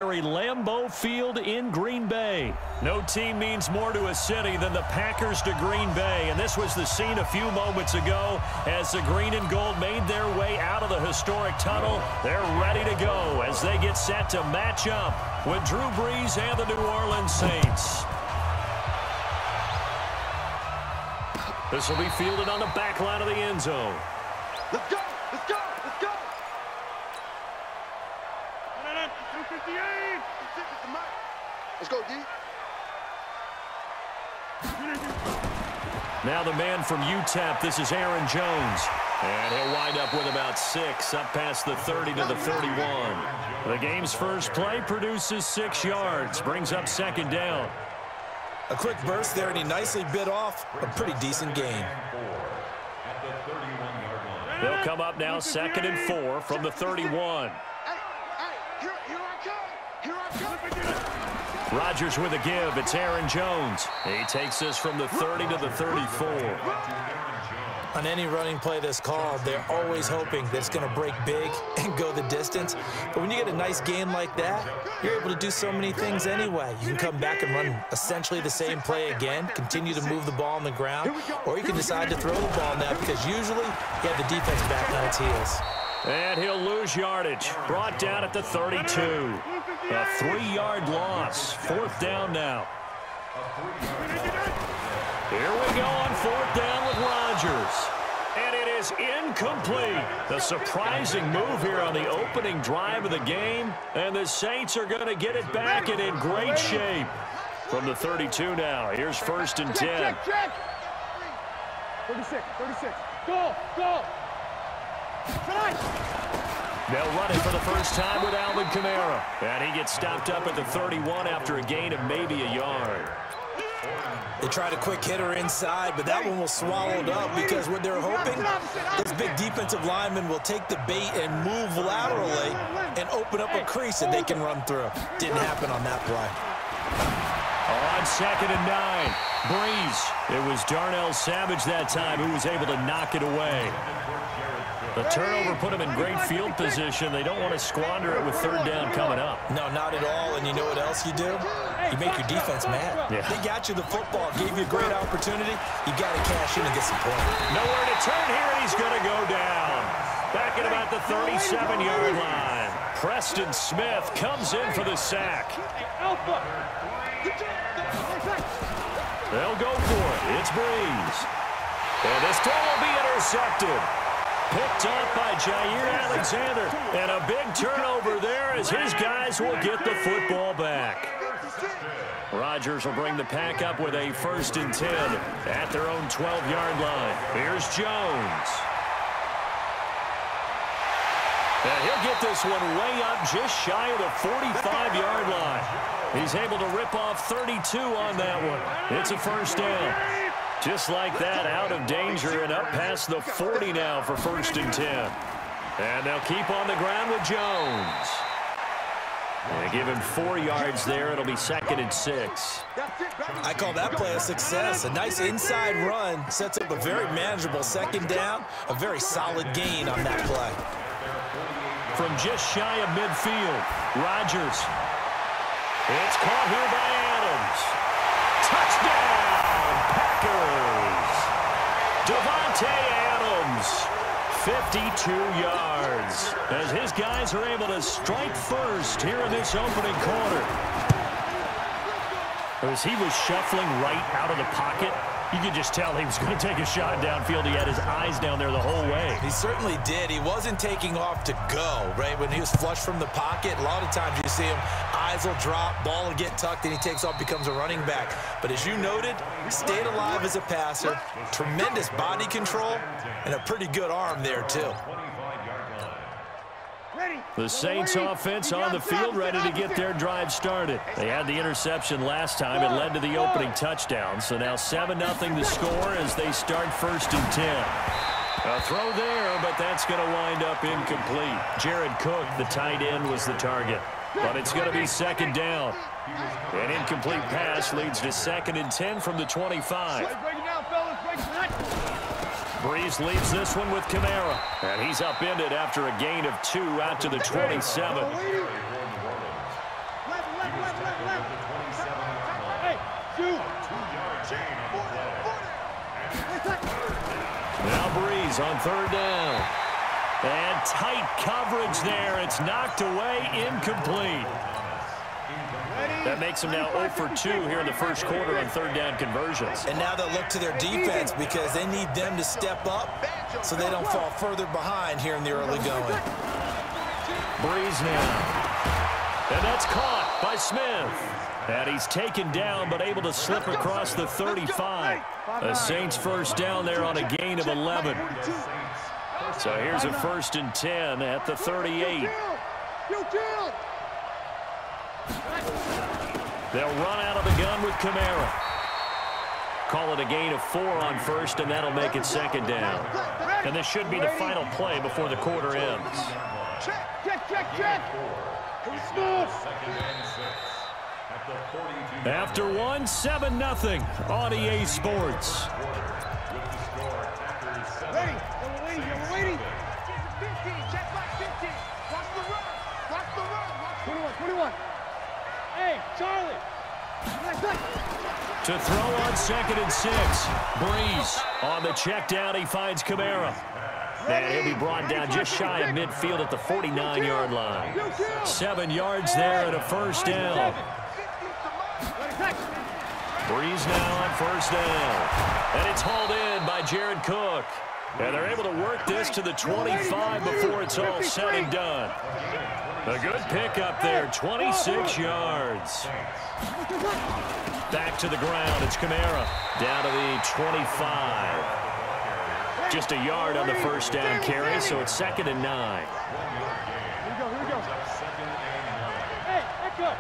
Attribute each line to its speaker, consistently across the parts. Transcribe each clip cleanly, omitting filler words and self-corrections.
Speaker 1: Lambeau Field in Green Bay. No team means more to a city than the Packers to Green Bay, and this was the scene a few moments ago as the green and gold made their way out of the historic tunnel. They're ready to go as they get set to match up with Drew Brees and the New Orleans Saints. This will be fielded on the back line of the end zone.
Speaker 2: Let's go! Let's go! Let's go! Let's go, D.
Speaker 1: Now the man from UTEP, this is Aaron Jones. And he'll wind up with about 6, up past the 30 to the 31. The game's first play produces 6 yards, brings up second down.
Speaker 3: A quick burst there, and he nicely bit off a pretty decent gain.
Speaker 1: They'll come up now 2nd and 4 from the 31. Rodgers with a give. It's Aaron Jones. He takes this from the 30 to the 34.
Speaker 3: On any running play that's called, they're always hoping that it's going to break big and go the distance. But when you get a nice gain like that, you're able to do so many things anyway. You can come back and run essentially the same play again, continue to move the ball on the ground, or you can decide to throw the ball now because usually you have the defense back on its heels.
Speaker 1: And he'll lose yardage. Brought down at the 32. A 3-yard loss. 4th down now. Here we go on 4th down with Rodgers. And it is incomplete. The surprising move here on the opening drive of the game. And the Saints are going to get it back and in great shape. From the 32 now, here's 1st and 10.
Speaker 4: 36. Go!
Speaker 1: They'll run it for the first time with Alvin Kamara. And he gets stopped up at the 31 after a gain of maybe a yard.
Speaker 3: They tried a quick hitter inside, but that one was swallowed up because what they're hoping, those big defensive linemen will take the bait and move laterally and open up a crease that they can run through. Didn't happen on that play.
Speaker 1: On 2nd and 9, Brees. It was Darnell Savage that time who was able to knock it away. The turnover put them in great field position. They don't want to squander it with 3rd down coming up.
Speaker 3: No, not at all. And you know what else you do? You make your defense mad.
Speaker 1: Yeah.
Speaker 3: They got you the football, gave you a great opportunity. You got to cash in and get some points.
Speaker 1: Nowhere to turn here, and he's going to go down. Back at about the 37-yard line. Preston Smith comes in for the sack. They'll go for it. It's Brees. And this throw will be intercepted. Picked up by Jair Alexander. And a big turnover there as his guys will get the football back. Rodgers will bring the pack up with a 1st and 10 at their own 12-yard line. Here's Jones. And he'll get this one way up just shy of the 45-yard line. He's able to rip off 32 on that one. It's a 1st down. Just like that, out of danger and up past the 40 now for 1st and 10. And they'll keep on the ground with Jones. They give him 4 yards there. It'll be 2nd and 6.
Speaker 3: I call that play a success. A nice inside run sets up a very manageable 2nd down. A very solid gain on that play.
Speaker 1: From just shy of midfield, Rodgers. It's caught here by Adams. Touchdown, Packers. Devontae Adams, 52 yards, as his guys are able to strike first here in this opening quarter. As he was shuffling right out of the pocket, you could just tell he was going to take a shot downfield. He had his eyes down there the whole way.
Speaker 3: He certainly did. He wasn't taking off to go, right? When he was flush from the pocket, a lot of times you see him, eyes will drop, ball will get tucked, and he takes off, becomes a running back. But as you noted, stayed alive as a passer, tremendous body control, and a pretty good arm there, too.
Speaker 1: The Saints offense on the field, ready to get their drive started. They had the interception last time. It led to the opening touchdown. So now 7-0 the score as they start 1st and 10. A throw there, but that's going to wind up incomplete. Jared Cook, the tight end, was the target. But it's going to be 2nd down. An incomplete pass leads to 2nd and 10 from the 25. Brees leaves this one with Kamara. And he's upended after a gain of 2 out to the 27. Now Breeze on third down. And tight coverage there. It's knocked away, incomplete. That makes them now 0 for 2 here in the first quarter on third down conversions.
Speaker 3: And now they'll look to their defense because they need them to step up so they don't fall further behind here in the early going.
Speaker 1: Breeze now. And that's caught by Smith. And he's taken down but able to slip across the 35. The Saints first down there on a gain of 11. So here's a 1st and 10 at the 38. They'll run out of the gun with Kamara. Call it a gain of 4 on first, and that'll make it 2nd down. And this should be the final play before the quarter ends.
Speaker 2: Check.
Speaker 1: After 1, 7-0 on EA Sports.
Speaker 2: Ready. We're waiting. 15. Check back 15. Watch the run. 21. Hey, Charlie.
Speaker 1: To throw on 2nd and 6. Breeze on the check down. He finds Kamara. And he'll be brought down just shy of midfield at the 49-yard line. 7 yards there and a 1st down. Breeze now on 1st down. And it's hauled in by Jared Cook. And they're able to work this to the 25 before it's all said and done. A good pickup there, 26 yards. Back to the ground, it's Kamara. Down to the 25. Just a yard on the 1st down carry, so it's 2nd and 9.
Speaker 2: Here we go. Hey, that's good.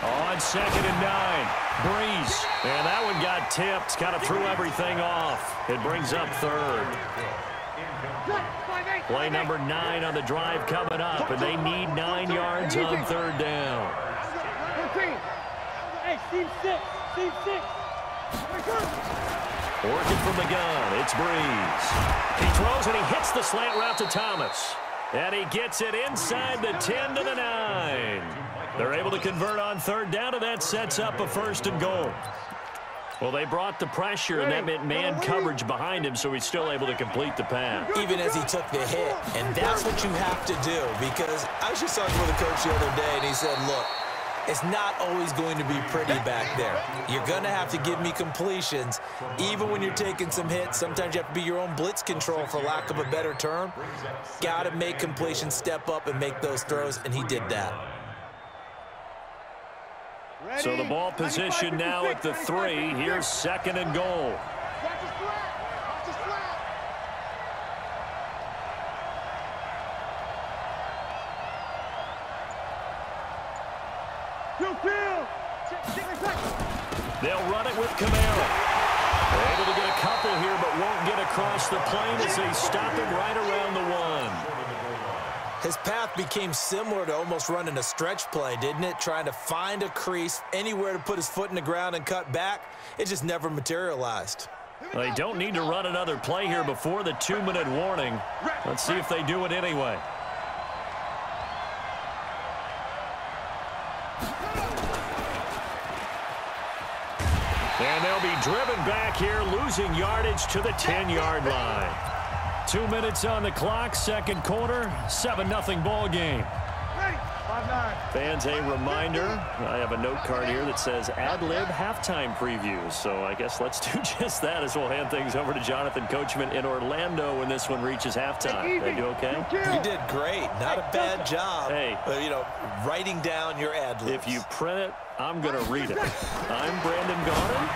Speaker 1: On 2nd and 9, Breeze. And that one got tipped, kind of threw everything off. It brings up 3rd. Play number 9 on the drive coming up, and they need 9 yards on 3rd down.
Speaker 2: Hey, team 6.
Speaker 1: Working from the gun, it's Breeze. He throws and he hits the slant route to Thomas. And he gets it inside the 10 to the 9. They're able to convert on 3rd down, and that sets up a 1st and goal. Well, they brought the pressure, and that meant man coverage behind him, so he's still able to complete the pass.
Speaker 3: Even as he took the hit, and that's what you have to do, because I was just talking with a coach the other day, and he said, look, it's not always going to be pretty back there. You're going to have to give me completions. Even when you're taking some hits, sometimes you have to be your own blitz control, for lack of a better term. Got to make completions, step up, and make those throws, and he did that.
Speaker 1: So the ball position now at the 3. Here's 2nd and goal. They'll run it with Kamara. They're able to get a couple here, but won't get across the plane as they stop him right around the 1.
Speaker 3: His path became similar to almost running a stretch play, didn't it? Trying to find a crease, anywhere to put his foot in the ground and cut back. It just never materialized.
Speaker 1: Well, they don't need to run another play here before the 2-minute warning. Let's see if they do it anyway. And they'll be driven back here, losing yardage to the 10-yard line. 2 minutes on the clock, 2nd quarter, 7-0 ball game. Fans, a reminder, I have a note card here that says ad-lib halftime previews. So I guess let's do just that as we'll hand things over to Jonathan Coachman in Orlando when this one reaches halftime. They do okay?
Speaker 3: You did great. Not a bad job.
Speaker 1: Hey,
Speaker 3: writing down your ad-libs.
Speaker 1: If you print it, I'm going to read it. I'm Brandon Garner.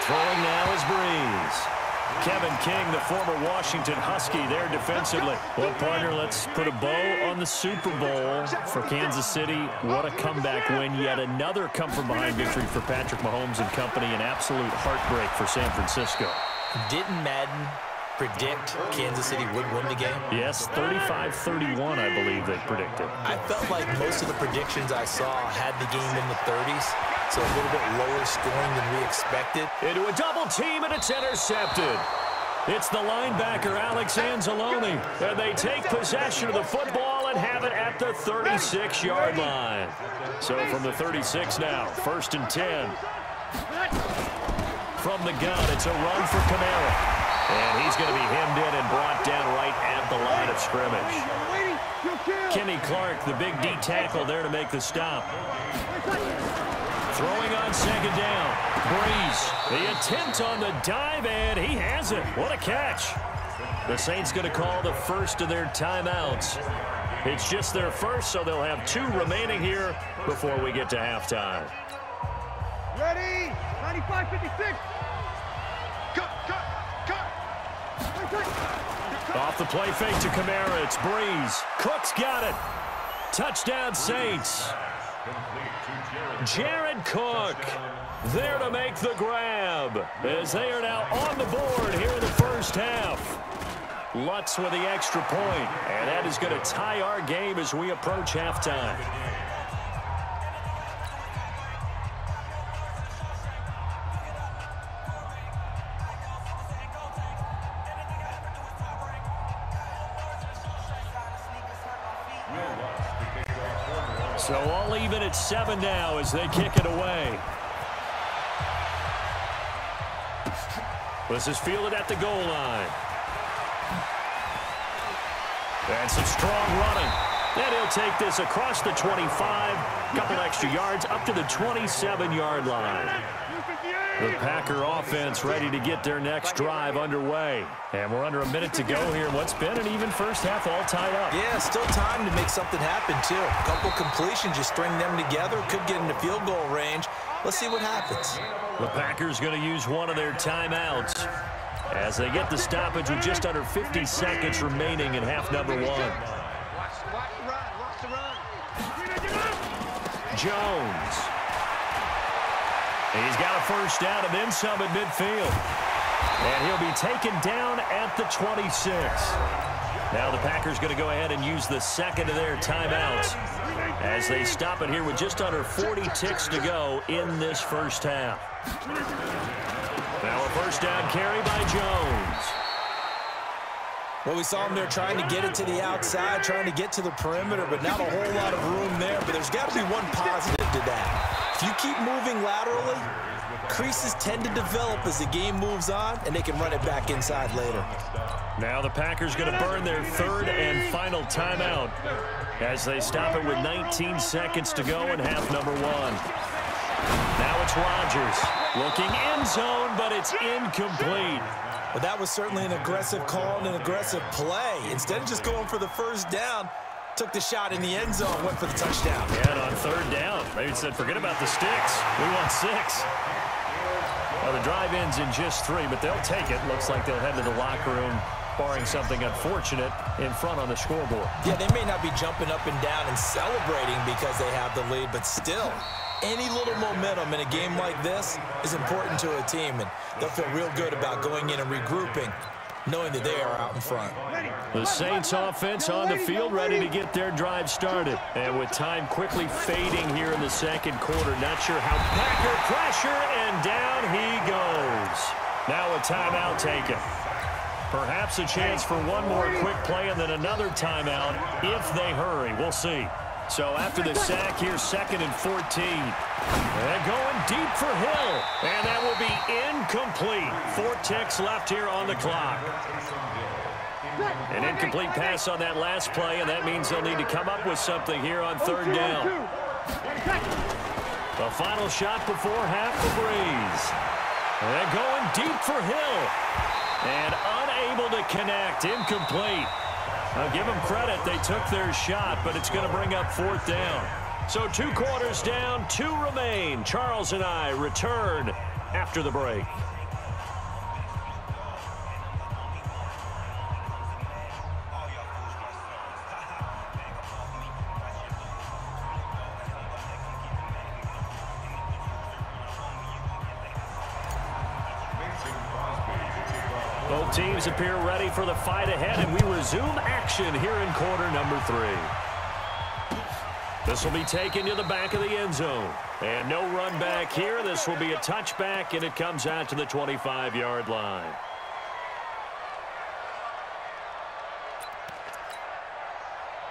Speaker 1: Throwing now is Breeze. Kevin King, the former Washington Husky, there defensively. Well, partner, let's put a bow on the Super Bowl for Kansas City. What a comeback win. Yet another come-from-behind victory for Patrick Mahomes and company. An absolute heartbreak for San Francisco.
Speaker 3: Didn't Madden predict Kansas City would win the game?
Speaker 1: Yes, 35-31, I believe they predicted.
Speaker 3: I felt like most of the predictions I saw had the game in the 30s. So a little bit lower scoring than we expected.
Speaker 1: Into a double team, and it's intercepted. It's the linebacker, Alex Anzalone. And they take possession of the football and have it at the 36-yard line. So from the 36 now, 1st and 10. From the gun, it's a run for Kamara. And he's going to be hemmed in and brought down right at the line of scrimmage. Kenny Clark, the big D tackle there to make the stop. Throwing on 2nd down. Breeze, the attempt on the dive, and he has it. What a catch. The Saints going to call the first of their timeouts. It's just their first, so they'll have 2 remaining here before we get to halftime.
Speaker 2: Ready? 95-56.
Speaker 1: Off the play fake to Kamara, it's Breeze. Cook's got it. Touchdown Saints. Jared Cook there to make the grab as they are now on the board here in the first half. Lutz with the extra point, and that is going to tie our game as we approach halftime. So all even at 7 now as they kick it away. This is fielded at the goal line. And some strong running. And he'll take this across the 25, couple extra yards up to the 27-yard line. The Packer offense ready to get their next drive underway. And we're under a minute to go here in what's been an even first half, all tied up.
Speaker 3: Yeah, still time to make something happen, too. A couple completions, you string them together, could get into field goal range. Let's see what happens.
Speaker 1: The Packers going to use one of their timeouts as they get the stoppage with just under 50 seconds remaining in half number 1. Jones. He's got a first down and then some at midfield. And he'll be taken down at the 26. Now the Packers going to go ahead and use the second of their timeouts as they stop it here with just under 40 ticks to go in this first half. Now a first down carry by Jones.
Speaker 3: Well, we saw him there trying to get it to the outside, trying to get to the perimeter, but not a whole lot of room there. But there's got to be one positive to that. If you keep moving laterally, creases tend to develop as the game moves on, and they can run it back inside later.
Speaker 1: Now the Packers going to burn their 3rd and final timeout as they stop it with 19 seconds to go in half number 1. Now it's Rodgers looking end zone, but it's incomplete.
Speaker 3: Well, that was certainly an aggressive call and an aggressive play. Instead of just going for the first down, took the shot in the end zone, went for the touchdown.
Speaker 1: Yeah, and on 3rd down, maybe said, forget about the sticks. We want 6. Well, the drive ends in just 3, but they'll take it. Looks like they'll head to the locker room, barring something unfortunate in front on the scoreboard.
Speaker 3: Yeah, they may not be jumping up and down and celebrating because they have the lead, but still, any little momentum in a game like this is important to a team, and they'll feel real good about going in and regrouping, knowing that they are out in front.
Speaker 1: The Saints offense on the field ready to get their drive started. And with time quickly fading here in the second quarter, not sure how Packer pressure, and down he goes. Now a timeout taken. Perhaps a chance for one more quick play and then another timeout if they hurry. We'll see. So after the sack here, 2nd and 14. And going deep for Hill. And that will be incomplete. 4 ticks left here on the clock. An incomplete pass on that last play, and that means they'll need to come up with something here on 3rd down. The final shot before half the Breeze. And going deep for Hill. And unable to connect. Incomplete. I'll give them credit. They took their shot, but it's going to bring up 4th down. So 2 quarters down, 2 remain. Charles and I return after the break. Both teams appear ready for the fight ahead, and we resume action here in quarter number 3. This will be taken to the back of the end zone. And no run back here. This will be a touchback, and it comes out to the 25-yard line.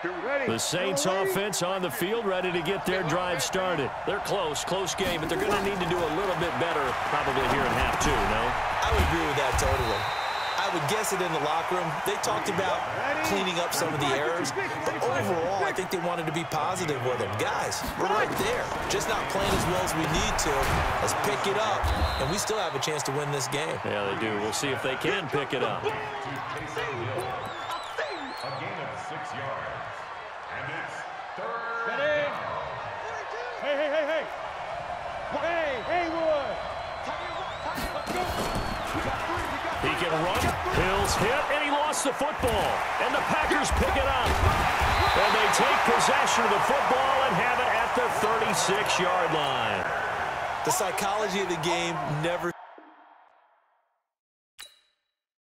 Speaker 1: The Saints offense on the field, ready to get their drive started. They're close game, but they're going to need to do a little bit better probably here in half two, no?
Speaker 3: I would agree with that totally. I would guess it in the locker room. They talked about cleaning up some of the errors, but overall, I think they wanted to be positive with them. Guys, we're right there. Just not playing as well as we need to. Let's pick it up, and we still have a chance to win this game.
Speaker 1: Yeah, they do. We'll see if they can pick it up.
Speaker 4: A gain of 6 yards. And it's third down.
Speaker 2: Hey. Hey, Haywood.
Speaker 1: He can run, Hill's hit, and he lost the football. And the Packers pick it up. And they take possession of the football and have it at the 36-yard line.
Speaker 3: The psychology of the game never